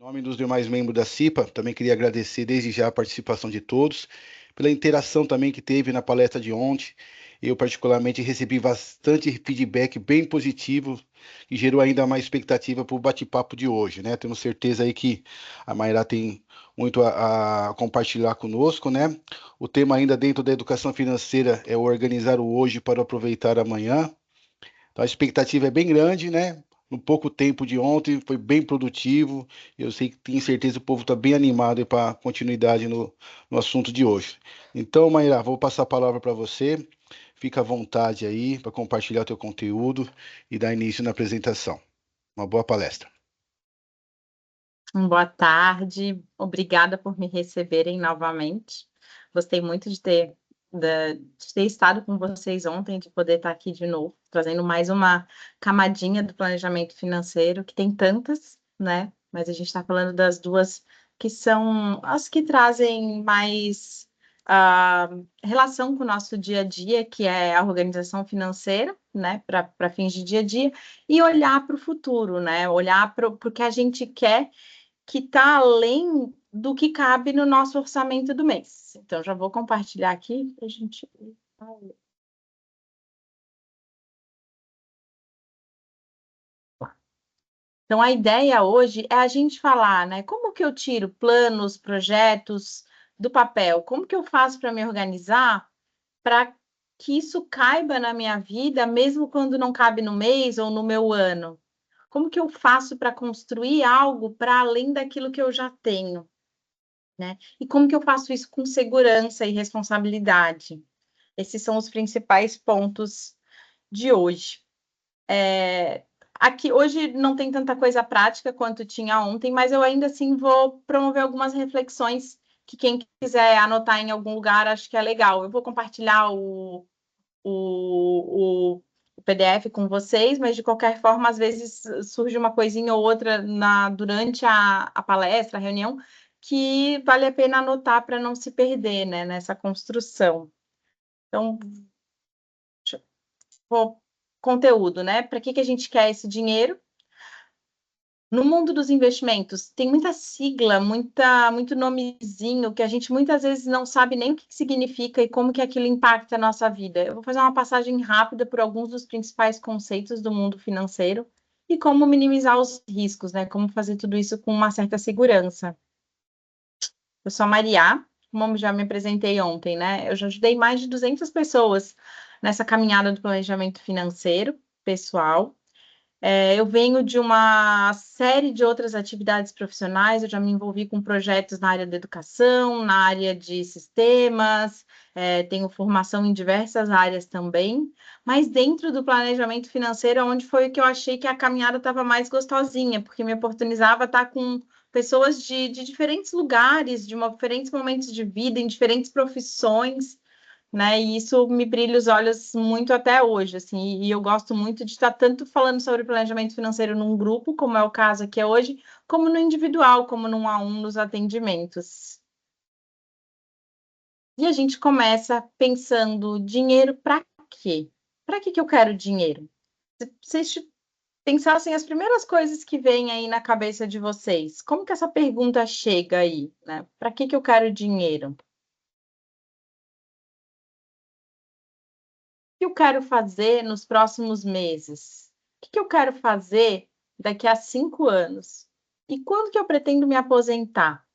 Em nome dos demais membros da CIPA, também queria agradecer desde já a participação de todos, pela interação também que teve na palestra de ontem. Eu, particularmente, recebi bastante feedback bem positivo, que gerou ainda mais expectativa para o bate-papo de hoje, né? Temos certeza aí que a Mayra tem muito a compartilhar conosco, né? O tema ainda dentro da educação financeira é o organizar o hoje para aproveitar amanhã. Então a expectativa é bem grande, né? No pouco tempo de ontem, foi bem produtivo. Eu sei que tenho certeza que o povo está bem animado para continuidade no assunto de hoje. Então, Maíra, vou passar a palavra para você. Fica à vontade aí para compartilhar o teu conteúdo e dar início na apresentação. Uma boa palestra. Boa tarde, obrigada por me receberem novamente. Gostei muito de ter estado com vocês ontem, de poder estar aqui de novo, trazendo mais uma camadinha do planejamento financeiro, que tem tantas, né? Mas a gente está falando das duas que são as que trazem mais relação com o nosso dia a dia, que é a organização financeira, né? Para fins de dia a dia, e olhar para o futuro, né? Olhar para o que a gente quer que está além do que cabe no nosso orçamento do mês. Então, já vou compartilhar aqui para a gente. Então, a ideia hoje é a gente falar, né? Como que eu tiro planos, projetos do papel? Como que eu faço para me organizar para que isso caiba na minha vida, mesmo quando não cabe no mês ou no meu ano? Como que eu faço para construir algo para além daquilo que eu já tenho? Né? E como que eu faço isso com segurança e responsabilidade? Esses são os principais pontos de hoje. Aqui hoje não tem tanta coisa prática quanto tinha ontem, mas eu ainda assim vou promover algumas reflexões que quem quiser anotar em algum lugar acho que é legal. Eu vou compartilhar o PDF com vocês, mas de qualquer forma, às vezes surge uma coisinha ou outra durante a palestra, a reunião, que vale a pena anotar para não se perder, né, nessa construção. Então, conteúdo, né? Para que a gente quer esse dinheiro? No mundo dos investimentos, tem muita sigla, muito nomezinho que a gente muitas vezes não sabe nem o que significa e como que aquilo impacta a nossa vida. Eu vou fazer uma passagem rápida por alguns dos principais conceitos do mundo financeiro e como minimizar os riscos, né? Como fazer tudo isso com uma certa segurança. Eu sou a Maria, como já me apresentei ontem, né? Eu já ajudei mais de 200 pessoas nessa caminhada do planejamento financeiro pessoal. Eu venho de uma série de outras atividades profissionais, eu já me envolvi com projetos na área da educação, na área de sistemas, tenho formação em diversas áreas também, mas dentro do planejamento financeiro, onde foi que eu achei que a caminhada estava mais gostosinha, porque me oportunizava estar com pessoas de diferentes lugares, diferentes momentos de vida, em diferentes profissões, né? E isso me brilha os olhos muito até hoje, assim, e eu gosto muito de estar tanto falando sobre planejamento financeiro num grupo, como é o caso aqui hoje, como no individual, como no 1 a 1 nos atendimentos. E a gente começa pensando, dinheiro para quê? Para que eu quero dinheiro? Se vocês pensassem as primeiras coisas que vêm aí na cabeça de vocês, como que essa pergunta chega aí, né? Para que eu quero dinheiro? Que eu quero fazer nos próximos meses? O que eu quero fazer daqui a 5 anos? E quando que eu pretendo me aposentar?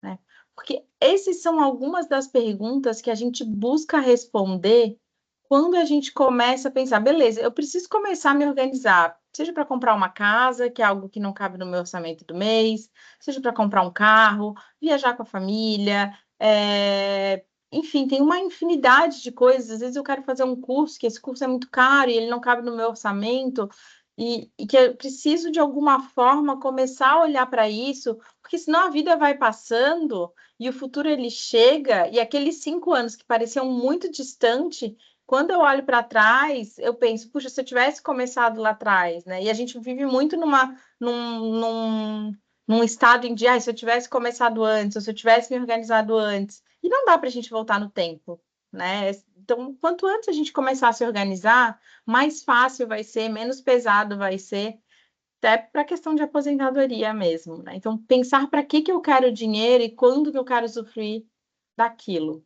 Né? Porque esses são algumas das perguntas que a gente busca responder quando a gente começa a pensar, beleza, eu preciso começar a me organizar, seja para comprar uma casa, que é algo que não cabe no meu orçamento do mês, seja para comprar um carro, viajar com a família, enfim, tem uma infinidade de coisas. Às vezes eu quero fazer um curso, que esse curso é muito caro e ele não cabe no meu orçamento, e que eu preciso, de alguma forma, começar a olhar para isso, porque senão a vida vai passando e o futuro ele chega, e aqueles 5 anos que pareciam muito distante, quando eu olho para trás, eu penso, puxa, se eu tivesse começado lá atrás, né? E a gente vive muito num estado em dia, se eu tivesse começado antes, ou se eu tivesse me organizado antes. E não dá para a gente voltar no tempo, né? Então, quanto antes a gente começar a se organizar, mais fácil vai ser, menos pesado vai ser. até para a questão de aposentadoria mesmo, né? Então, pensar para que eu quero dinheiro e quando que eu quero usufruir daquilo. O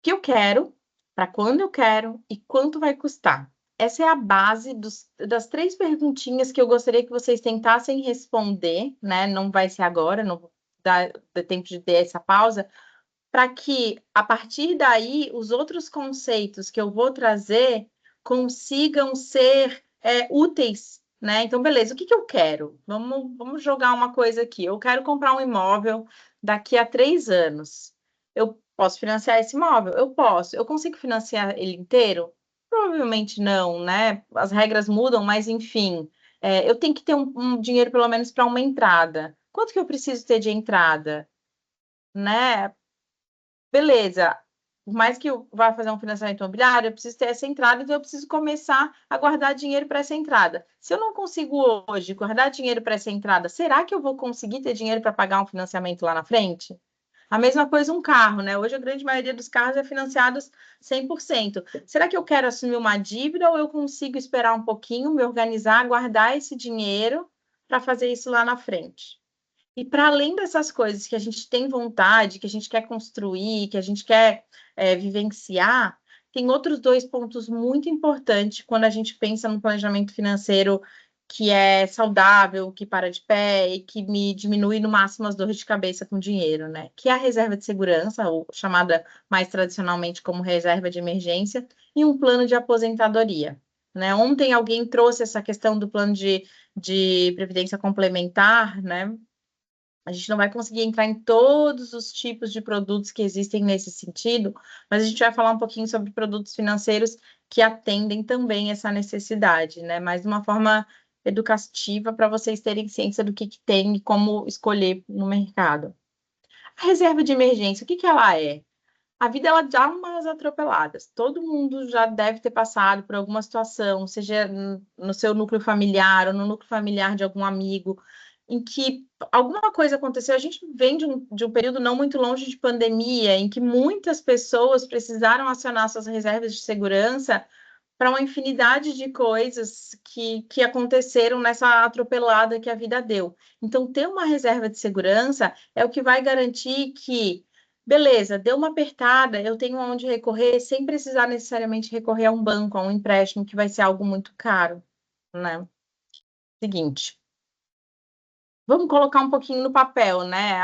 que eu quero, para quando eu quero e quanto vai custar. Essa é a base das 3 perguntinhas que eu gostaria que vocês tentassem responder, né? Não vai ser agora, não vou dar tempo de ter essa pausa, para que, a partir daí, os outros conceitos que eu vou trazer consigam ser úteis, né? Então, beleza, o que eu quero? Vamos jogar uma coisa aqui. Eu quero comprar um imóvel daqui a 3 anos. Eu posso financiar esse imóvel? Eu posso. Eu consigo financiar ele inteiro? Provavelmente não, né? As regras mudam, mas enfim, eu tenho que ter um dinheiro pelo menos para uma entrada. Quanto que eu preciso ter de entrada? Né? Beleza, por mais que eu vá fazer um financiamento imobiliário, eu preciso ter essa entrada, então eu preciso começar a guardar dinheiro para essa entrada. Se eu não consigo hoje guardar dinheiro para essa entrada, será que eu vou conseguir ter dinheiro para pagar um financiamento lá na frente? A mesma coisa um carro, né? Hoje a grande maioria dos carros é financiados 100%. Será que eu quero assumir uma dívida ou eu consigo esperar um pouquinho, me organizar, guardar esse dinheiro para fazer isso lá na frente? E para além dessas coisas que a gente tem vontade, que a gente quer construir, que a gente quer vivenciar, tem outros 2 pontos muito importantes quando a gente pensa no planejamento financeiro que é saudável, que para de pé e que me diminui no máximo as dores de cabeça com dinheiro, né? Que é a reserva de segurança, ou chamada mais tradicionalmente como reserva de emergência, e um plano de aposentadoria. Né? Ontem alguém trouxe essa questão do plano de previdência complementar, né? A gente não vai conseguir entrar em todos os tipos de produtos que existem nesse sentido, mas a gente vai falar um pouquinho sobre produtos financeiros que atendem também essa necessidade, né? Mas de uma forma educativa para vocês terem ciência do que tem e como escolher no mercado. A reserva de emergência, o que ela é? A vida ela dá umas atropeladas. Todo mundo já deve ter passado por alguma situação, seja no seu núcleo familiar ou no núcleo familiar de algum amigo, em que alguma coisa aconteceu. A gente vem de um período não muito longe de pandemia, em que muitas pessoas precisaram acionar suas reservas de segurança para uma infinidade de coisas que aconteceram nessa atropelada que a vida deu. Então, ter uma reserva de segurança é o que vai garantir que, beleza, deu uma apertada, eu tenho onde recorrer sem precisar necessariamente recorrer a um banco, a um empréstimo, que vai ser algo muito caro, né? Seguinte. Vamos colocar um pouquinho no papel, né?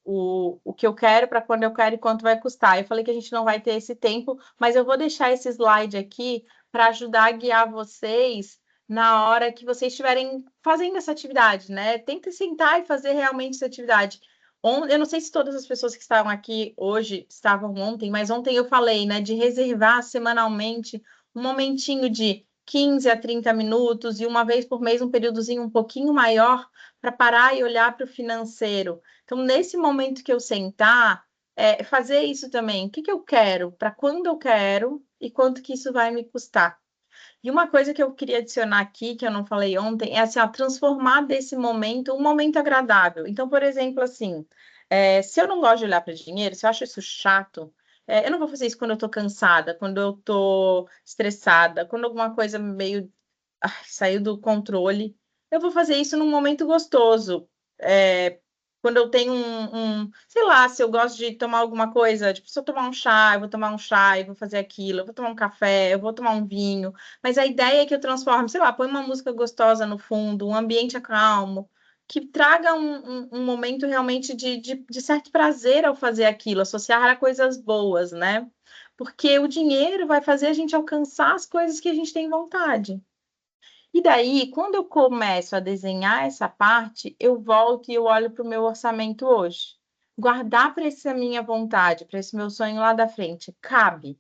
O que eu quero para quando eu quero e quanto vai custar. Eu falei que a gente não vai ter esse tempo, mas eu vou deixar esse slide aqui para ajudar a guiar vocês na hora que vocês estiverem fazendo essa atividade, né? Tenta sentar e fazer realmente essa atividade. Eu não sei se todas as pessoas que estavam aqui hoje estavam ontem, mas ontem eu falei, né, de reservar semanalmente um momentinho de 15 a 30 minutos e uma vez por mês um períodozinho um pouquinho maior para parar e olhar para o financeiro. Então, nesse momento que eu sentar, fazer isso também. O que eu quero, para quando eu quero e quanto que isso vai me custar. E uma coisa que eu queria adicionar aqui, que eu não falei ontem, é assim, transformar desse momento um momento agradável. Então, por exemplo, assim, se eu não gosto de olhar para dinheiro, se eu acho isso chato, eu não vou fazer isso quando eu estou cansada, quando eu estou estressada, quando alguma coisa meio saiu do controle. Eu vou fazer isso num momento gostoso. Quando eu tenho sei lá, se eu gosto de tomar alguma coisa, tipo, se eu tomar um chá, eu vou tomar um chá, eu vou fazer aquilo, eu vou tomar um café, eu vou tomar um vinho. Mas a ideia é que eu transforme, sei lá, põe uma música gostosa no fundo, um ambiente acalmo, que traga um momento realmente de certo prazer ao fazer aquilo, associar a coisas boas, né? Porque o dinheiro vai fazer a gente alcançar as coisas que a gente tem vontade. E daí, quando eu começo a desenhar essa parte, eu volto e eu olho para o meu orçamento hoje. Guardar para essa minha vontade, para esse meu sonho lá da frente, cabe?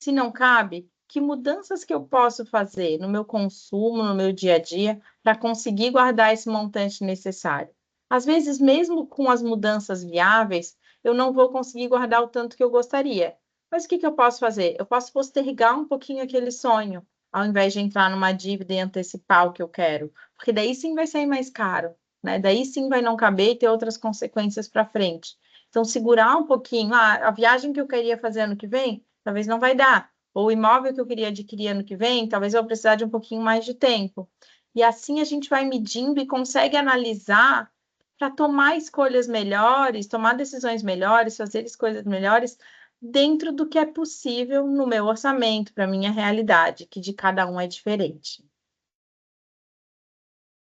Se não cabe, que mudanças que eu posso fazer no meu consumo, no meu dia a dia, para conseguir guardar esse montante necessário? Às vezes, mesmo com as mudanças viáveis, eu não vou conseguir guardar o tanto que eu gostaria. Mas o que eu posso fazer? Eu posso postergar um pouquinho aquele sonho, ao invés de entrar numa dívida e antecipar o que eu quero, porque daí sim vai sair mais caro, né? Daí sim vai não caber e ter outras consequências para frente. Então, segurar um pouquinho, a viagem que eu queria fazer ano que vem, talvez não vai dar, ou o imóvel que eu queria adquirir ano que vem, talvez eu vou precisar de um pouquinho mais de tempo. E assim a gente vai medindo e consegue analisar para tomar escolhas melhores, tomar decisões melhores, fazer escolhas melhores dentro do que é possível no meu orçamento, para a minha realidade, que de cada um é diferente.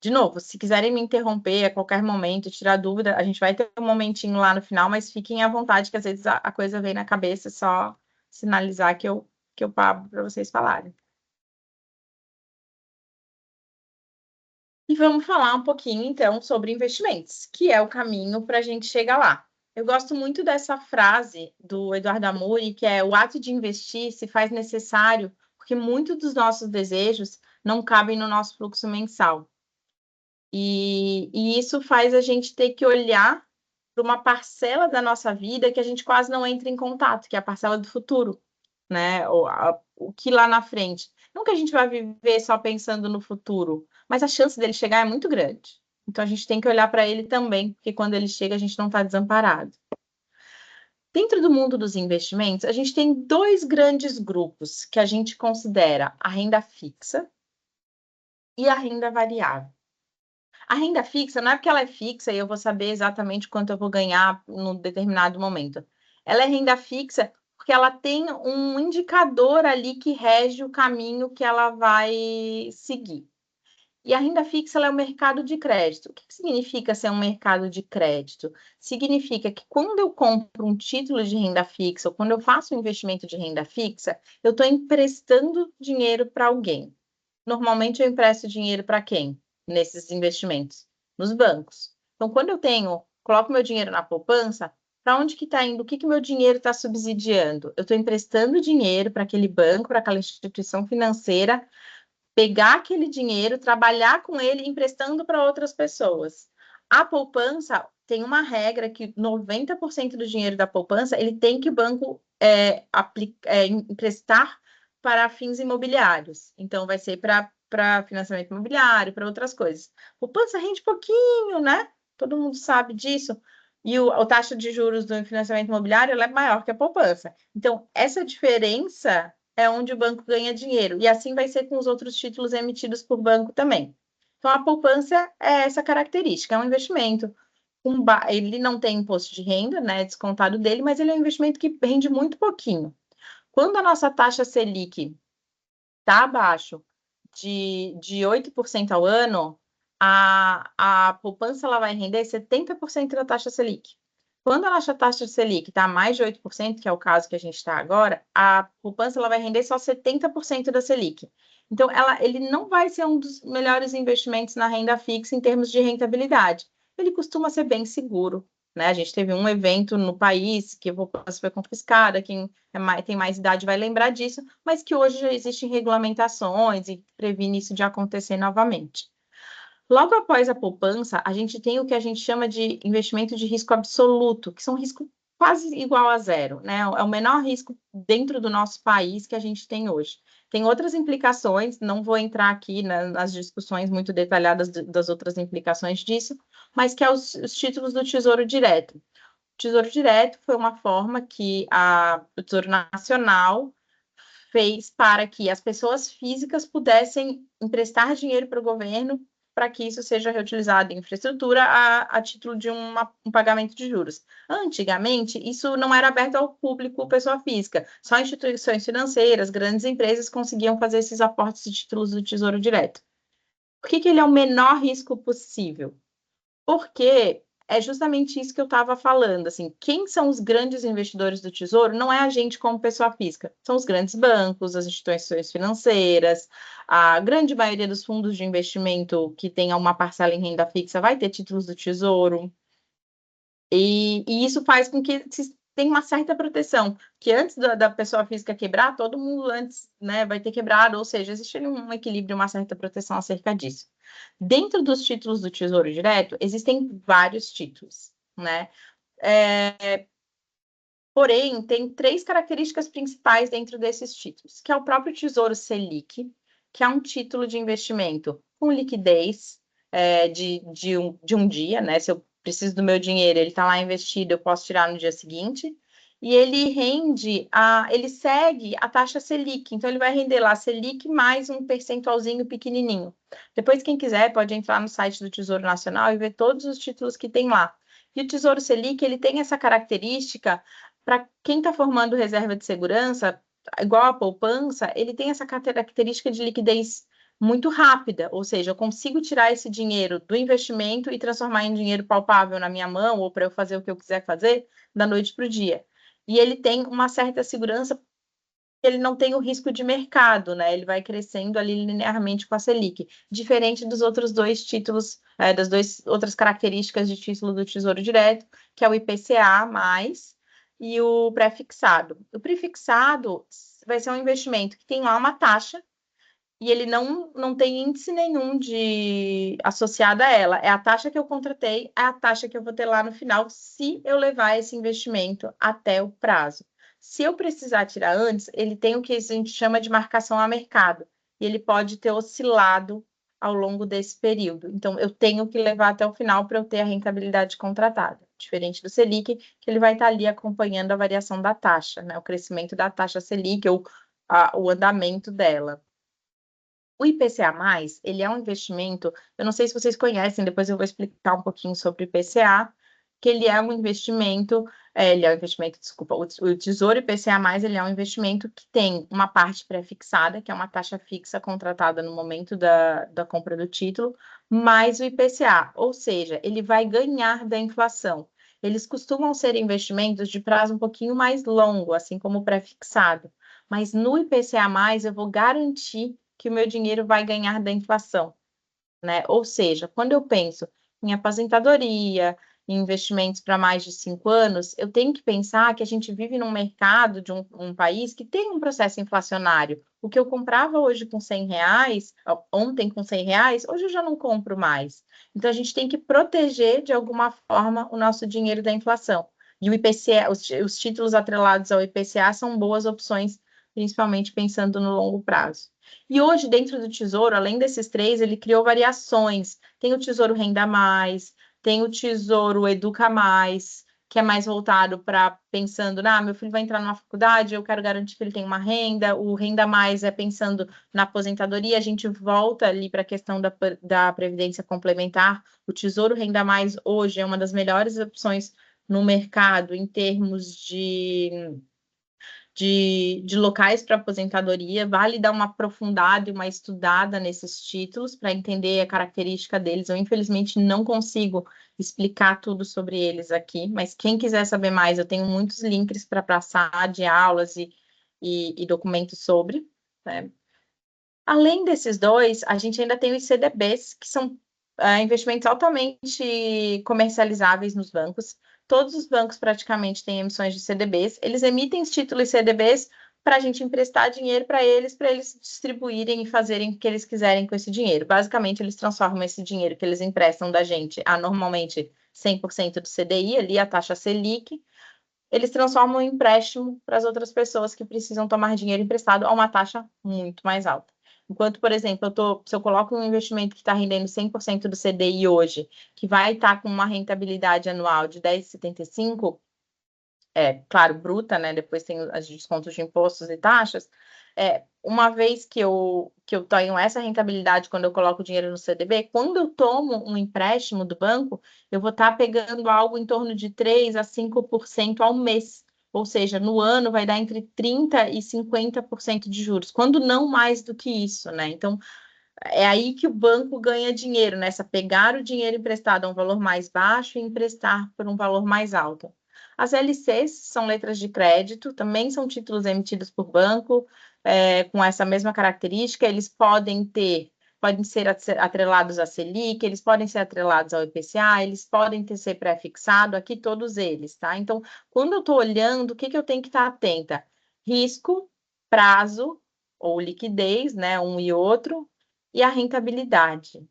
De novo, se quiserem me interromper a qualquer momento, tirar dúvida, a gente vai ter um momentinho lá no final, mas fiquem à vontade, que às vezes a coisa vem na cabeça, é só sinalizar que eu paro para vocês falarem. E vamos falar um pouquinho, então, sobre investimentos, que é o caminho para a gente chegar lá. Eu gosto muito dessa frase do Eduardo Amuri, que é: o ato de investir se faz necessário porque muitos dos nossos desejos não cabem no nosso fluxo mensal. E isso faz a gente ter que olhar para uma parcela da nossa vida que a gente quase não entra em contato, que é a parcela do futuro, né? O que lá na frente. Não que a gente vai viver só pensando no futuro, mas a chance dele chegar é muito grande. Então a gente tem que olhar para ele também, porque quando ele chega, a gente não está desamparado. Dentro do mundo dos investimentos, a gente tem dois grandes grupos que a gente considera a renda fixa e a renda variável. A renda fixa não é porque ela é fixa e eu vou saber exatamente quanto eu vou ganhar num determinado momento. Ela é renda fixa porque ela tem um indicador ali que rege o caminho que ela vai seguir. E a renda fixa ela é o mercado de crédito. O que significa ser um mercado de crédito? Significa que quando eu compro um título de renda fixa ou quando eu faço um investimento de renda fixa, eu estou emprestando dinheiro para alguém. Normalmente eu empresto dinheiro para quem? Nesses investimentos? Nos bancos. Então, quando eu coloco meu dinheiro na poupança, para onde que está indo? O que que meu dinheiro está subsidiando? Eu estou emprestando dinheiro para aquele banco, para aquela instituição financeira, pegar aquele dinheiro, trabalhar com ele, emprestando para outras pessoas. A poupança tem uma regra que 90% do dinheiro da poupança ele tem que o banco emprestar para fins imobiliários. Então, vai ser para financiamento imobiliário, para outras coisas. Poupança rende pouquinho, né? Todo mundo sabe disso. E a taxa de juros do financiamento imobiliário ela é maior que a poupança. Então, essa diferença é onde o banco ganha dinheiro. E assim vai ser com os outros títulos emitidos por banco também. Então, a poupança é essa característica, é um investimento. Ele não tem imposto de renda, né, descontado dele, mas ele é um investimento que rende muito pouquinho. Quando a nossa taxa Selic está abaixo de 8% ao ano, a poupança ela vai render 70% da taxa Selic. Quando a nossa taxa Selic está a mais de 8%, que é o caso que a gente está agora, a poupança ela vai render só 70% da Selic. Então, ele não vai ser um dos melhores investimentos na renda fixa em termos de rentabilidade. Ele costuma ser bem seguro, né? A gente teve um evento no país que a poupança foi confiscada, quem tem mais idade vai lembrar disso, mas que hoje já existem regulamentações e previne isso de acontecer novamente. Logo após a poupança, a gente tem o que a gente chama de investimento de risco absoluto, que são risco quase igual a zero, né? É o menor risco dentro do nosso país que a gente tem hoje. Tem outras implicações, não vou entrar aqui nas discussões muito detalhadas das outras implicações disso, mas que é os títulos do Tesouro Direto. O Tesouro Direto foi uma forma que o Tesouro Nacional fez para que as pessoas físicas pudessem emprestar dinheiro para o governo para que isso seja reutilizado em infraestrutura a título de um pagamento de juros. Antigamente, isso não era aberto ao público, pessoa física. Só instituições financeiras, grandes empresas conseguiam fazer esses aportes de títulos do Tesouro Direto. Por que ele é o menor risco possível? Porque é justamente isso que eu estava falando, assim, quem são os grandes investidores do Tesouro não é a gente como pessoa física, são os grandes bancos, as instituições financeiras, a grande maioria dos fundos de investimento que tenha uma parcela em renda fixa vai ter títulos do Tesouro, e isso faz com que tenha uma certa proteção, que antes da pessoa física quebrar, todo mundo antes, né, vai ter quebrado, ou seja, existe um equilíbrio, uma certa proteção acerca disso. Dentro dos títulos do Tesouro Direto, existem vários títulos, né? Porém, tem três características principais dentro desses títulos, que é o próprio Tesouro Selic, que é um título de investimento com liquidez de um dia, né? Se eu preciso do meu dinheiro, ele está lá investido, eu posso tirar no dia seguinte. e ele ele segue a taxa Selic, então ele vai render lá Selic mais um percentualzinho pequenininho. Depois, quem quiser, pode entrar no site do Tesouro Nacional e ver todos os títulos que tem lá. E o Tesouro Selic, ele tem essa característica, para quem está formando reserva de segurança, igual a poupança, ele tem essa característica de liquidez muito rápida, ou seja, eu consigo tirar esse dinheiro do investimento e transformar em dinheiro palpável na minha mão, ou para eu fazer o que eu quiser fazer, da noite para o dia. E ele tem uma certa segurança, ele não tem o risco de mercado, né? Ele vai crescendo ali linearmente com a Selic, diferente dos outros dois títulos, das duas outras características de título do Tesouro Direto, que é o IPCA+, e o pré-fixado. O pré-fixado vai ser um investimento que tem lá uma taxa, e ele não tem índice nenhum de associado a ela. É a taxa que eu contratei, é a taxa que eu vou ter lá no final, se eu levar esse investimento até o prazo. Se eu precisar tirar antes, ele tem o que a gente chama de marcação a mercado, e ele pode ter oscilado ao longo desse período. Então, eu tenho que levar até o final para eu ter a rentabilidade contratada. Diferente do Selic, que ele vai estar ali acompanhando a variação da taxa, né? O crescimento da taxa Selic ou o andamento dela. O IPCA+, ele é um investimento, eu não sei se vocês conhecem, depois eu vou explicar um pouquinho sobre o IPCA, que ele é um investimento, desculpa, o Tesouro IPCA+, ele é um investimento que tem uma parte pré-fixada, que é uma taxa fixa contratada no momento da compra do título, mais o IPCA, ou seja, ele vai ganhar da inflação. Eles costumam ser investimentos de prazo um pouquinho mais longo, assim como o pré-fixado, mas no IPCA+, eu vou garantir que o meu dinheiro vai ganhar da inflação, né? Ou seja, quando eu penso em aposentadoria, em investimentos para mais de 5 anos, eu tenho que pensar que a gente vive num mercado de um país que tem um processo inflacionário. O que eu comprava hoje com R$ 100, ontem com R$ 100, hoje eu já não compro mais. Então, a gente tem que proteger, de alguma forma, o nosso dinheiro da inflação. E o IPCA, os títulos atrelados ao IPCA são boas opções, principalmente pensando no longo prazo. E hoje, dentro do Tesouro, além desses três, ele criou variações. Tem o Tesouro Renda Mais, tem o Tesouro Educa Mais, que é mais voltado para pensando, meu filho vai entrar numa faculdade, eu quero garantir que ele tem uma renda. O Renda Mais é pensando na aposentadoria, a gente volta ali para a questão da previdência complementar. O Tesouro Renda Mais hoje é uma das melhores opções no mercado em termos de locais para aposentadoria, vale dar uma aprofundada e uma estudada nesses títulos para entender a característica deles. Eu, infelizmente, não consigo explicar tudo sobre eles aqui, mas quem quiser saber mais, eu tenho muitos links para passar de aulas e documentos sobre, né? Além desses dois, a gente ainda tem os CDBs, que são investimentos altamente comercializáveis nos bancos. Todos os bancos praticamente têm emissões de CDBs. Eles emitem os títulos CDBs para a gente emprestar dinheiro para eles distribuírem e fazerem o que eles quiserem com esse dinheiro. Basicamente, eles transformam esse dinheiro que eles emprestam da gente a normalmente 100% do CDI, ali a taxa Selic, eles transformam em empréstimo para as outras pessoas que precisam tomar dinheiro emprestado a uma taxa muito mais alta. Enquanto, por exemplo, se eu coloco um investimento que está rendendo 100% do CDI hoje, que vai estar com uma rentabilidade anual de 10,75, claro, bruta, né? Depois tem os descontos de impostos e taxas. Uma vez que eu tenho essa rentabilidade quando eu coloco dinheiro no CDB, quando eu tomo um empréstimo do banco, eu vou estar pegando algo em torno de 3 a 5% ao mês. Ou seja, no ano vai dar entre 30% e 50% de juros, quando não mais do que isso, né? Então, é aí que o banco ganha dinheiro, nessa pegar o dinheiro emprestado a um valor mais baixo e emprestar por um valor mais alto. As LCs são letras de crédito, também são títulos emitidos por banco, com essa mesma característica. Eles podem ser atrelados à Selic, eles podem ser atrelados ao IPCA, eles podem ser pré-fixado, aqui todos eles, tá? Então, quando eu estou olhando, o que eu tenho que estar atenta? Risco, prazo ou liquidez, né? Um e outro, e a rentabilidade.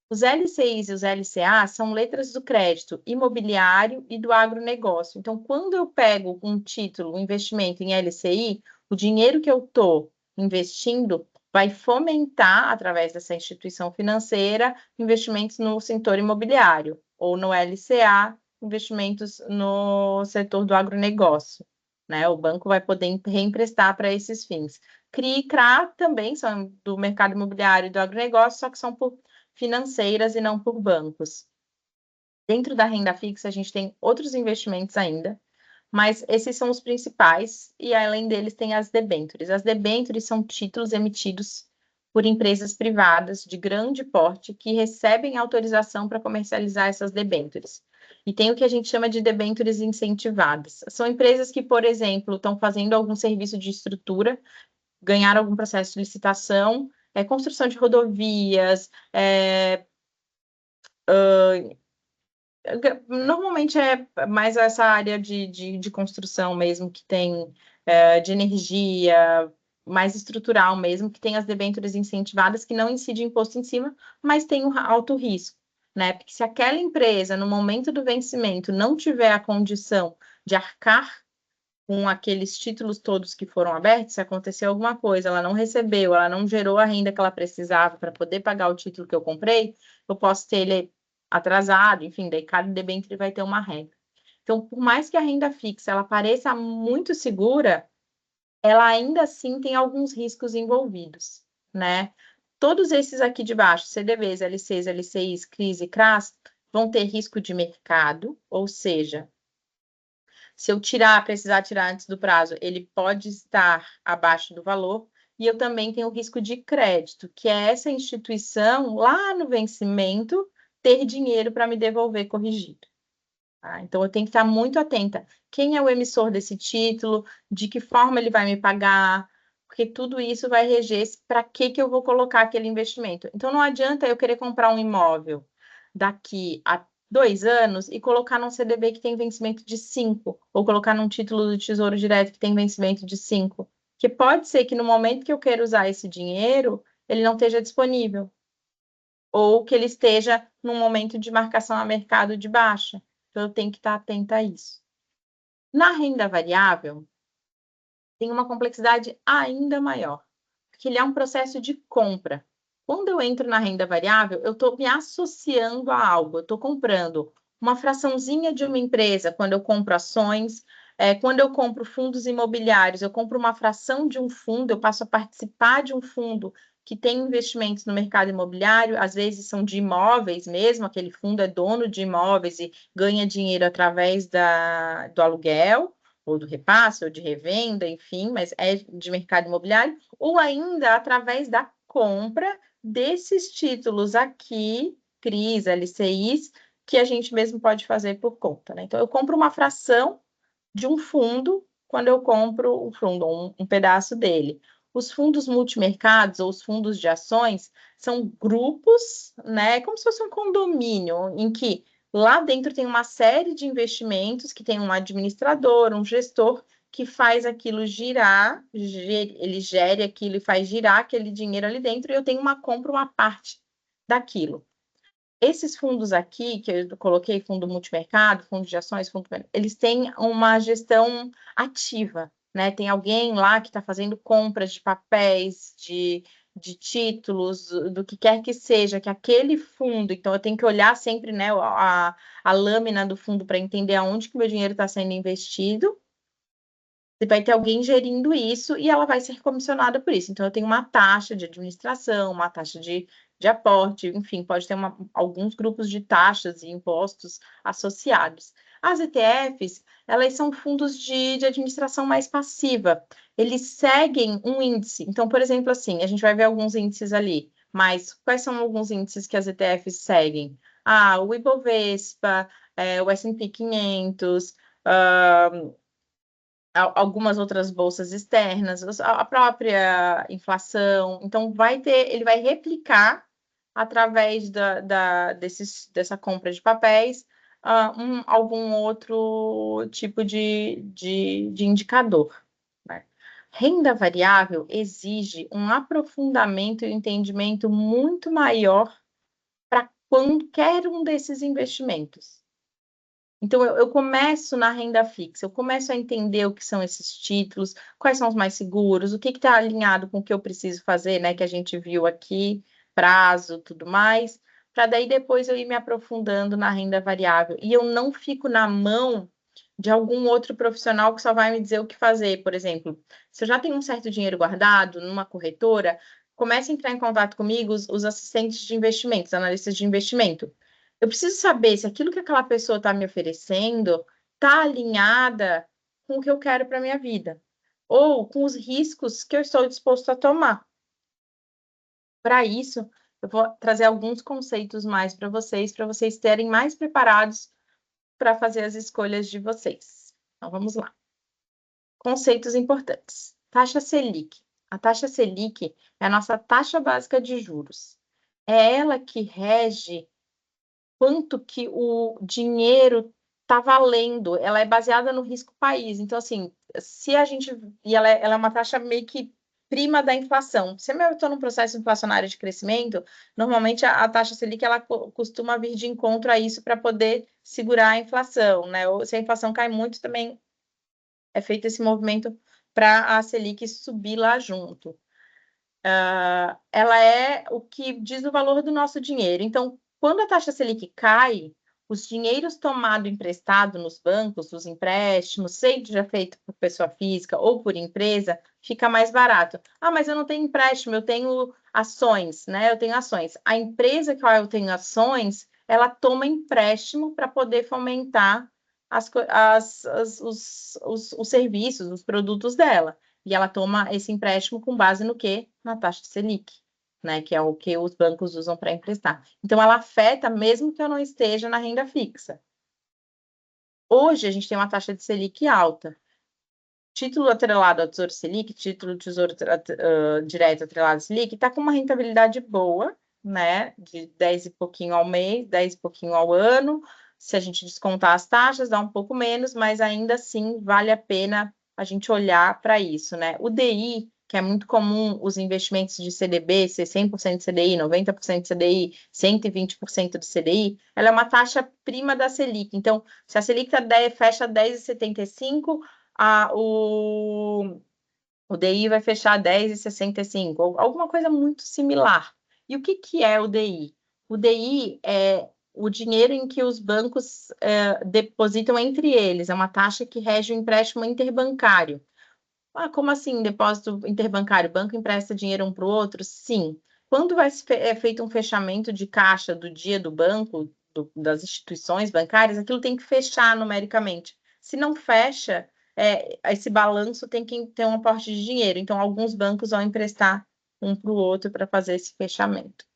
Os LCIs e os LCA são letras do crédito imobiliário e do agronegócio. Então, quando eu pego um título, um investimento em LCI, o dinheiro que eu estou investindo vai fomentar, através dessa instituição financeira, investimentos no setor imobiliário, ou no LCA, investimentos no setor do agronegócio. né? O banco vai poder reemprestar para esses fins. CRI e CRA também são do mercado imobiliário e do agronegócio, só que são por financeiras e não por bancos. Dentro da renda fixa, a gente tem outros investimentos ainda, mas esses são os principais, e além deles tem as debêntures. As debêntures são títulos emitidos por empresas privadas de grande porte que recebem autorização para comercializar essas debêntures. E tem o que a gente chama de debêntures incentivadas. São empresas que, por exemplo, estão fazendo algum serviço de estrutura, ganharam algum processo de licitação, construção de rodovias, normalmente é mais essa área de construção mesmo, que tem de energia, mais estrutural mesmo, que tem as debêntures incentivadas, que não incide imposto em cima, mas tem um alto risco, né? Porque se aquela empresa, no momento do vencimento, não tiver a condição de arcar com aqueles títulos todos que foram abertos, se acontecer alguma coisa, ela não recebeu, ela não gerou a renda que ela precisava para poder pagar o título que eu comprei, eu posso ter ele atrasado, enfim, daí cada debênture vai ter uma regra. Então, por mais que a renda fixa ela pareça muito segura, ela ainda assim tem alguns riscos envolvidos, né? Todos esses aqui de baixo, CDBs, LCs, LCIs, CRIs e CRAs, vão ter risco de mercado, ou seja, se eu precisar tirar antes do prazo, ele pode estar abaixo do valor. E eu também tenho o risco de crédito, que é essa instituição, lá no vencimento, ter dinheiro para me devolver corrigido. Tá? Então, eu tenho que estar muito atenta. Quem é o emissor desse título? De que forma ele vai me pagar? Porque tudo isso vai reger para que eu vou colocar aquele investimento. Então, não adianta eu querer comprar um imóvel daqui a 2 anos e colocar num CDB que tem vencimento de 5, ou colocar num título do Tesouro Direto que tem vencimento de 5. Que pode ser que no momento que eu quero usar esse dinheiro, ele não esteja disponível, ou que ele esteja num momento de marcação a mercado de baixa. Então, eu tenho que estar atenta a isso. Na renda variável, tem uma complexidade ainda maior, porque ele é um processo de compra. Quando eu entro na renda variável, eu estou me associando a algo, eu estou comprando uma fraçãozinha de uma empresa, quando eu compro ações, quando eu compro fundos imobiliários, eu compro uma fração de um fundo, eu passo a participar de um fundo que tem investimentos no mercado imobiliário, às vezes são de imóveis mesmo, aquele fundo é dono de imóveis e ganha dinheiro através do aluguel, ou do repasse, ou de revenda, enfim, mas é de mercado imobiliário, ou ainda através da compra desses títulos aqui, CRIs, LCIs, que a gente mesmo pode fazer por conta, né? Então, eu compro uma fração de um fundo quando eu compro um fundo, um pedaço dele. Os fundos multimercados ou os fundos de ações são grupos, né? Como se fosse um condomínio, em que lá dentro tem uma série de investimentos que tem um administrador, um gestor que faz aquilo girar, ele gere aquilo e faz girar aquele dinheiro ali dentro, e eu tenho uma parte daquilo. Esses fundos aqui, que eu coloquei, fundo multimercado, fundo de ações, eles têm uma gestão ativa, né? Tem alguém lá que está fazendo compras de papéis, de títulos, do que quer que seja, que aquele fundo, então eu tenho que olhar sempre, né, a lâmina do fundo para entender aonde que meu dinheiro está sendo investido. Vai ter alguém gerindo isso e ela vai ser comissionada por isso. Então, eu tenho uma taxa de administração, uma taxa de aporte, enfim, pode ter alguns grupos de taxas e impostos associados. As ETFs, elas são fundos de administração mais passiva. Eles seguem um índice. Então, por exemplo, assim, a gente vai ver alguns índices ali, mas quais são alguns índices que as ETFs seguem? O Ibovespa, o S&P 500, algumas outras bolsas externas, a própria inflação. Então, ele vai replicar através dessa compra de papéis algum outro tipo de indicador. Né? Renda variável exige um aprofundamento e um entendimento muito maior para qualquer um desses investimentos. Então, eu começo na renda fixa, eu começo a entender o que são esses títulos, quais são os mais seguros, o que está alinhado com o que eu preciso fazer, né? Que a gente viu aqui, prazo, tudo mais, para daí depois eu ir me aprofundando na renda variável. E eu não fico na mão de algum outro profissional que só vai me dizer o que fazer. Por exemplo, se eu já tenho um certo dinheiro guardado numa corretora, comece a entrar em contato comigo os assistentes de investimentos, analistas de investimento. Eu preciso saber se aquilo que aquela pessoa está me oferecendo está alinhada com o que eu quero para minha vida, ou com os riscos que eu estou disposto a tomar. Para isso, eu vou trazer alguns conceitos mais para vocês terem mais preparados para fazer as escolhas de vocês. Então, vamos lá. Conceitos importantes. Taxa Selic. A taxa Selic é a nossa taxa básica de juros. É ela que rege quanto que o dinheiro está valendo. Ela é baseada no risco país. Então, assim, se a gente... E ela é uma taxa meio que prima da inflação. Se eu estou num processo inflacionário de crescimento, normalmente a taxa Selic ela costuma vir de encontro a isso para poder segurar a inflação, né? Ou se a inflação cai muito, também é feito esse movimento para a Selic subir lá junto. Ela é o que diz o valor do nosso dinheiro. Então, quando a taxa Selic cai, os dinheiros tomados emprestado nos bancos, os empréstimos, seja feito por pessoa física ou por empresa, fica mais barato. Ah, mas eu não tenho empréstimo, eu tenho ações, né? Eu tenho ações. A empresa que eu tenho ações, ela toma empréstimo para poder fomentar os serviços, os produtos dela. E ela toma esse empréstimo com base no quê? Na taxa Selic, né? Que é o que os bancos usam para emprestar. Então, ela afeta mesmo que eu não esteja na renda fixa. Hoje, a gente tem uma taxa de Selic alta. Título atrelado ao Tesouro Selic, título de Tesouro direto atrelado ao Selic, está com uma rentabilidade boa, né? De 10 e pouquinho ao mês, 10 e pouquinho ao ano. Se a gente descontar as taxas, dá um pouco menos, mas ainda assim vale a pena a gente olhar para isso, né? O DI, que é muito comum os investimentos de CDB ser 100% de CDI, 90% de CDI, 120% de CDI, ela é uma taxa prima da Selic. Então, se a Selic fecha 10,75, o DI vai fechar 10,65, alguma coisa muito similar. E o que é o DI? O DI é o dinheiro em que os bancos depositam entre eles, é uma taxa que rege o empréstimo interbancário. Ah, como assim, depósito interbancário? O banco empresta dinheiro um para o outro? Sim. Quando é feito um fechamento de caixa do dia do banco, das instituições bancárias, aquilo tem que fechar numericamente. Se não fecha, esse balanço tem que ter um aporte de dinheiro. Então, alguns bancos vão emprestar um para o outro para fazer esse fechamento.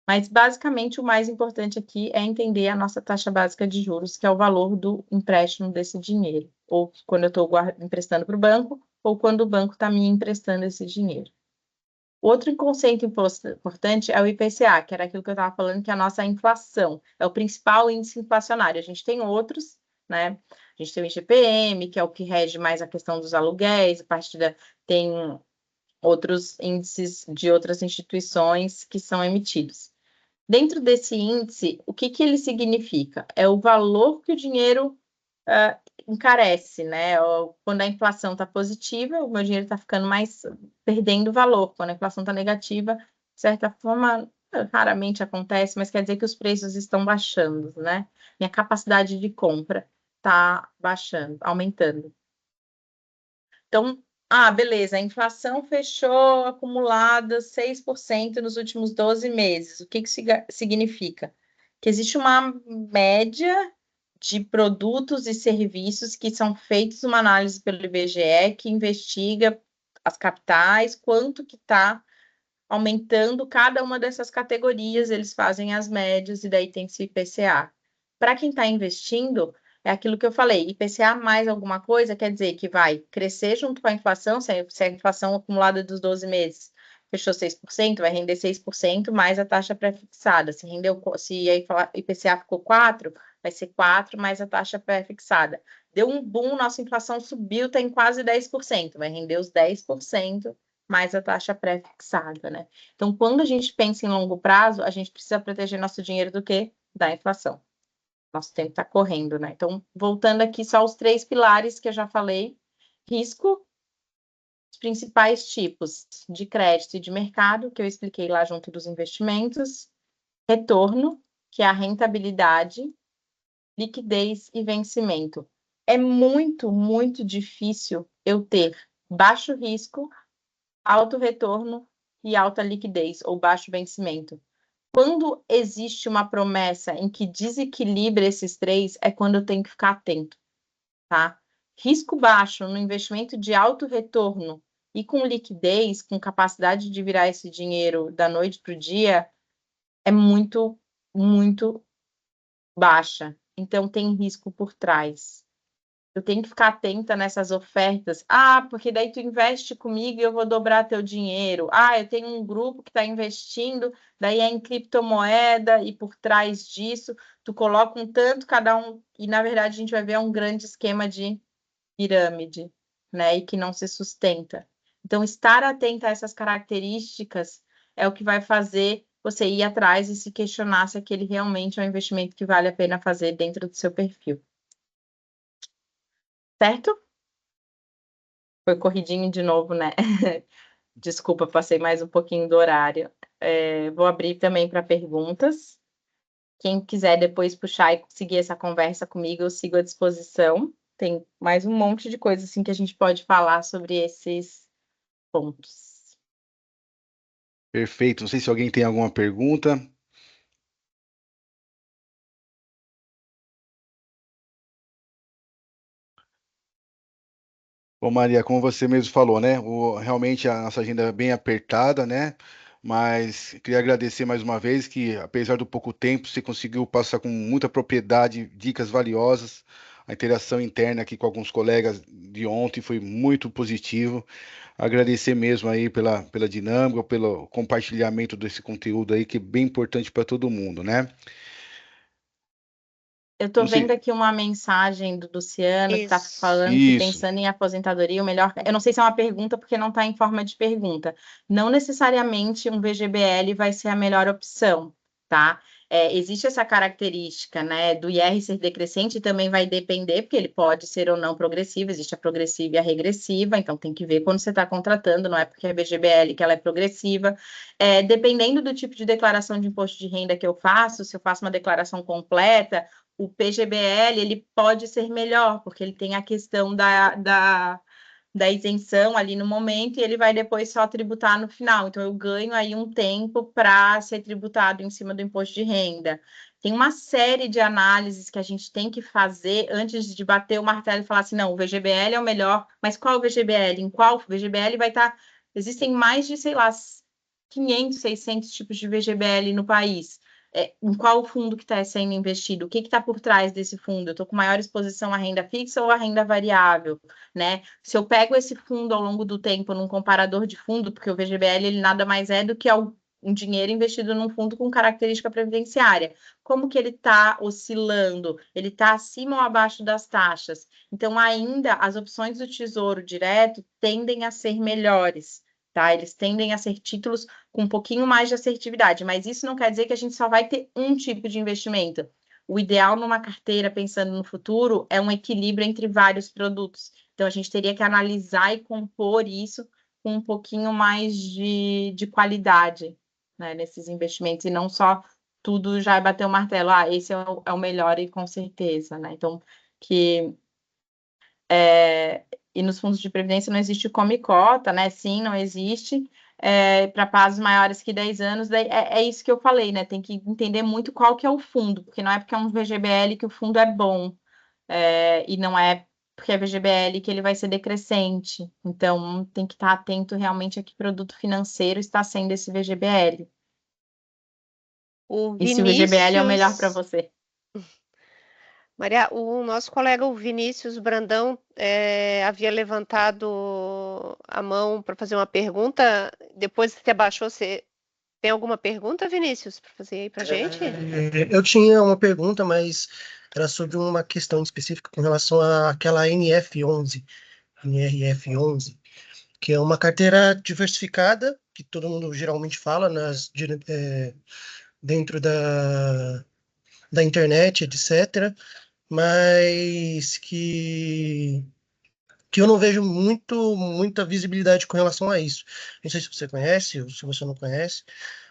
Mas, basicamente, o mais importante aqui é entender a nossa taxa básica de juros, que é o valor do empréstimo desse dinheiro. Ou quando eu estou emprestando para o banco, ou quando o banco está me emprestando esse dinheiro. Outro conceito importante é o IPCA, que era aquilo que eu estava falando, que é a nossa inflação. É o principal índice inflacionário. A gente tem outros, né? A gente tem o IGPM, que é o que rege mais a questão dos aluguéis, tem outros índices de outras instituições que são emitidos. Dentro desse índice, o que ele significa? É o valor que o dinheiro encarece, né? Quando a inflação está positiva, o meu dinheiro está ficando mais perdendo valor. Quando a inflação está negativa, de certa forma, raramente acontece, mas quer dizer que os preços estão baixando, né? Minha capacidade de compra está baixando, aumentando. Então, beleza, a inflação fechou acumulada 6% nos últimos 12 meses. O que isso significa? Que existe uma média de produtos e serviços que são feitos uma análise pelo IBGE, que investiga as capitais, quanto que está aumentando cada uma dessas categorias, eles fazem as médias e daí tem esse IPCA. Para quem está investindo, é aquilo que eu falei, IPCA mais alguma coisa quer dizer que vai crescer junto com a inflação, se a inflação acumulada dos 12 meses fechou 6%, vai render 6% mais a taxa pré-fixada. Se a IPCA ficou 4%, vai ser 4% mais a taxa pré-fixada. Deu um boom, nossa inflação subiu, está em quase 10%, vai render os 10% mais a taxa pré-fixada, né? Então, quando a gente pensa em longo prazo, a gente precisa proteger nosso dinheiro do quê? Da inflação. Nosso tempo está correndo, né? Então, voltando aqui só os 3 pilares que eu já falei: risco, os principais tipos de crédito e de mercado, que eu expliquei lá junto dos investimentos, retorno, que é a rentabilidade, liquidez e vencimento. É muito, muito difícil eu ter baixo risco, alto retorno e alta liquidez ou baixo vencimento. Quando existe uma promessa em que desequilibra esses três, é quando eu tenho que ficar atento, tá? Risco baixo no investimento de alto retorno e com liquidez, com capacidade de virar esse dinheiro da noite para o dia, é muito, muito baixa. Então, tem risco por trás. Eu tenho que ficar atenta nessas ofertas. Ah, porque daí tu investe comigo e eu vou dobrar teu dinheiro. Ah, eu tenho um grupo que está investindo, daí é em criptomoeda e por trás disso tu coloca um tanto cada um e na verdade a gente vai ver um grande esquema de pirâmide, né? E que não se sustenta. Então, estar atenta a essas características é o que vai fazer você ir atrás e se questionar se aquele realmente é um investimento que vale a pena fazer dentro do seu perfil. Certo? Foi corridinho de novo, né? Desculpa, passei mais um pouquinho do horário. Vou abrir também para perguntas. Quem quiser depois puxar e seguir essa conversa comigo, eu sigo à disposição. Tem mais um monte de coisa assim que a gente pode falar sobre esses pontos. Perfeito. Não sei se alguém tem alguma pergunta. Bom, Maria, como você mesmo falou, né? Realmente a nossa agenda é bem apertada, né? Mas queria agradecer mais uma vez que, apesar do pouco tempo, você conseguiu passar com muita propriedade, dicas valiosas. A interação interna aqui com alguns colegas de ontem foi muito positivo. Agradecer mesmo aí pela dinâmica, pelo compartilhamento desse conteúdo aí, que é bem importante para todo mundo, né? Eu estou Não vendo sei. aqui uma mensagem do Luciano que está Isso. falando que Isso. pensando em aposentadoria, o melhor. Eu não sei se é uma pergunta porque não está em forma de pergunta. Não necessariamente um VGBL vai ser a melhor opção, tá? Existe essa característica, né, do IR ser decrescente, também vai depender, porque ele pode ser ou não progressivo, existe a progressiva e a regressiva, então tem que ver quando você está contratando, não é porque é VGBL que ela é progressiva. Dependendo do tipo de declaração de imposto de renda que eu faço, se eu faço uma declaração completa, o PGBL ele pode ser melhor, porque ele tem a questão da isenção ali no momento e ele vai depois só tributar no final. Então, eu ganho aí um tempo para ser tributado em cima do imposto de renda. Tem uma série de análises que a gente tem que fazer antes de bater o martelo e falar assim, não, o VGBL é o melhor, mas qual o VGBL? Em qual VGBL vai estar... Existem mais de, sei lá, 500, 600 tipos de VGBL no país. Em qual fundo que está sendo investido? O que está por trás desse fundo? Eu estou com maior exposição à renda fixa ou à renda variável, né? Se eu pego esse fundo ao longo do tempo num comparador de fundo, porque o VGBL ele nada mais é do que um dinheiro investido num fundo com característica previdenciária. Como que ele está oscilando? Ele está acima ou abaixo das taxas? Então, ainda as opções do Tesouro Direto tendem a ser melhores, tá? Eles tendem a ser títulos com um pouquinho mais de assertividade, mas isso não quer dizer que a gente só vai ter um tipo de investimento. O ideal numa carteira, pensando no futuro, é um equilíbrio entre vários produtos. Então, a gente teria que analisar e compor isso com um pouquinho mais de qualidade, né, nesses investimentos, e não só tudo já bater o martelo, esse é o melhor e com certeza, né? Então, que e nos fundos de previdência não existe come cota, né? Sim, não existe. Para prazos maiores que 10 anos, daí é isso que eu falei, né? Tem que entender muito qual que é o fundo, porque não é porque é um VGBL que o fundo é bom, e não é porque é VGBL que ele vai ser decrescente. Então, tem que estar atento realmente a que produto financeiro está sendo esse VGBL. O E se o VGBL é o melhor para Vinícius, você. Maria, o nosso colega, o Vinícius Brandão, havia levantado a mão para fazer uma pergunta. Depois que você abaixou, você tem alguma pergunta, Vinícius, para fazer aí para gente? Eu tinha uma pergunta, mas era sobre uma questão específica com relação àquela NRF11, que é uma carteira diversificada, que todo mundo geralmente fala dentro da internet, etc., mas que eu não vejo muita visibilidade com relação a isso. Não sei se você conhece ou se você não conhece.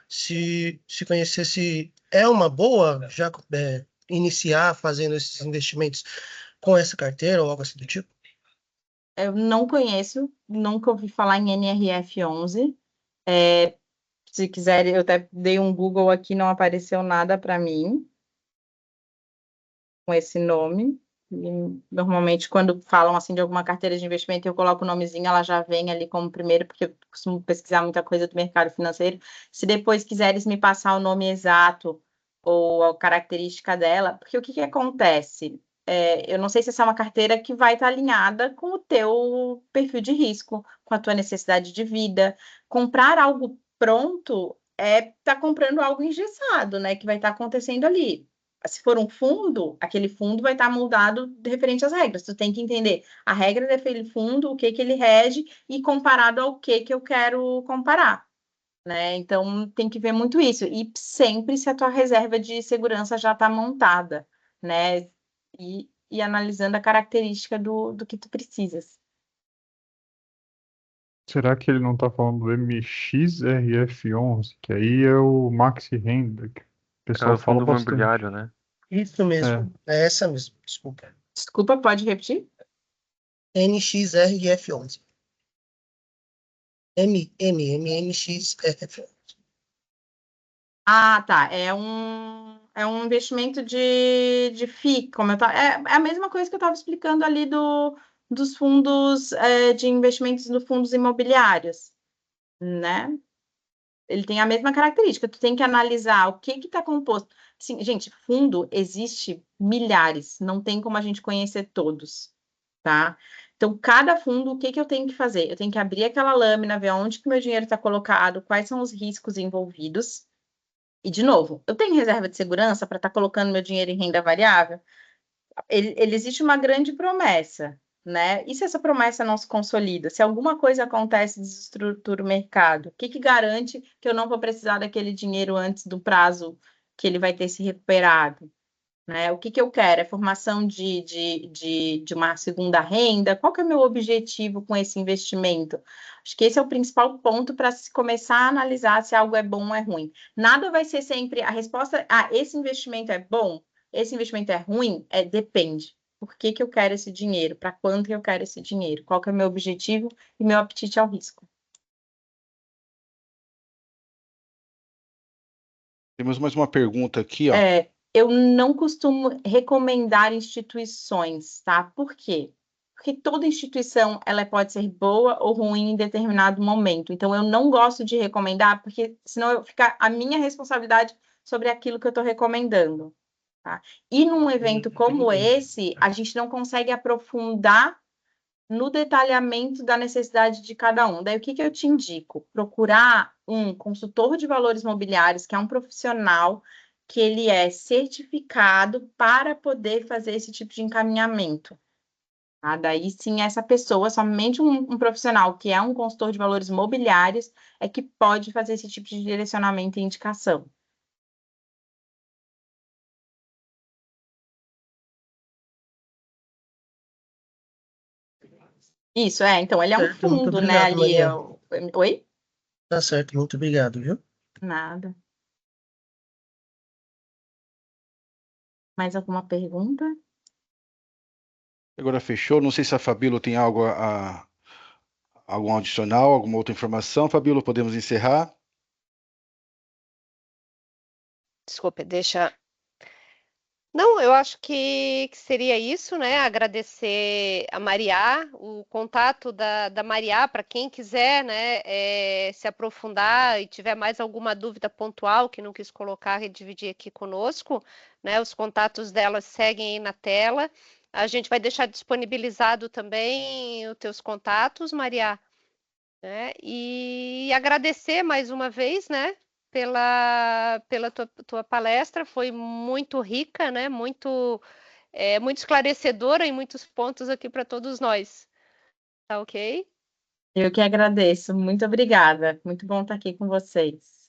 Se conhecesse, é uma boa, já iniciar fazendo esses investimentos com essa carteira ou algo assim do tipo? Eu não conheço, nunca ouvi falar em NRF11. Se quiser, eu até dei um Google aqui, não apareceu nada para mim com esse nome. E, normalmente, quando falam assim de alguma carteira de investimento, eu coloco o nomezinho, ela já vem ali como primeiro, porque eu costumo pesquisar muita coisa do mercado financeiro. Se depois quiseres me passar o nome exato ou a característica dela, porque o que acontece? Eu não sei se essa é uma carteira que vai estar alinhada com o teu perfil de risco, com a tua necessidade de vida. Comprar algo pronto tá comprando algo engessado, né? Que vai estar acontecendo ali. Se for um fundo, aquele fundo vai estar moldado referente às regras. Tu tem que entender a regra daquele fundo, o que ele rege e comparado ao que eu quero comparar, né? Então tem que ver muito isso. E sempre se a tua reserva de segurança já está montada, né? E analisando a característica do que tu precisas. Será que ele não está falando do MXRF11, que aí é o Maxi Renda, que o É pessoal o fala fundo bastante. imobiliário, né? Isso mesmo. É essa mesmo, desculpa. Desculpa, pode repetir? NXRF11. MXRF11. Ah, tá. É um investimento de FII, é a mesma coisa que eu estava explicando ali dos fundos de investimentos nos fundos imobiliários, né? Ele tem a mesma característica. Tu tem que analisar o que está composto. Sim, gente, fundo existe milhares, não tem como a gente conhecer todos, tá? Então, cada fundo, o que eu tenho que fazer? Eu tenho que abrir aquela lâmina, ver onde que meu dinheiro está colocado, quais são os riscos envolvidos. E, de novo, eu tenho reserva de segurança para estar colocando meu dinheiro em renda variável? Ele existe uma grande promessa, né? E se essa promessa não se consolida? Se alguma coisa acontece, desestrutura o mercado, o que garante que eu não vou precisar daquele dinheiro antes do prazo que ele vai ter se recuperado? Né? O que eu quero? É formação de uma segunda renda? Qual que é o meu objetivo com esse investimento? Acho que esse é o principal ponto para se começar a analisar se algo é bom ou é ruim. Nada vai ser sempre a resposta, esse investimento é bom, esse investimento é ruim, depende. Por que eu quero esse dinheiro? Para quanto eu quero esse dinheiro? Qual que é o meu objetivo e meu apetite ao risco? Temos mais uma pergunta aqui, ó. Eu não costumo recomendar instituições, tá? Por quê? Porque toda instituição ela pode ser boa ou ruim em determinado momento. Então, eu não gosto de recomendar, porque senão fica a minha responsabilidade sobre aquilo que eu estou recomendando. Tá? E num evento como esse, a gente não consegue aprofundar no detalhamento da necessidade de cada um. Daí, o que eu te indico? Procurar um consultor de valores mobiliários, que é um profissional que ele é certificado para poder fazer esse tipo de encaminhamento. Tá? Daí, sim, essa pessoa, somente um profissional que é um consultor de valores mobiliários, é que pode fazer esse tipo de direcionamento e indicação. Isso, então, ele é um Certo, muito fundo, né, obrigado, ali. Maria. Oi? Tá certo, muito obrigado, viu? Nada. Mais alguma pergunta? Agora fechou. Não sei se a Fabíola tem algo algum adicional, alguma outra informação. Fabíola, podemos encerrar? Desculpe, deixa. Não, eu acho que seria isso, né? Agradecer a Mariá, o contato da Mariá, para quem quiser, né, se aprofundar e tiver mais alguma dúvida pontual que não quis colocar e dividir aqui conosco, né? Os contatos dela seguem aí na tela. A gente vai deixar disponibilizado também os teus contatos, Mariá, né? E agradecer mais uma vez, né? Pela tua palestra, foi muito rica, né? Muito esclarecedora em muitos pontos aqui para todos nós. Tá ok? Eu que agradeço. Muito obrigada. Muito bom estar aqui com vocês.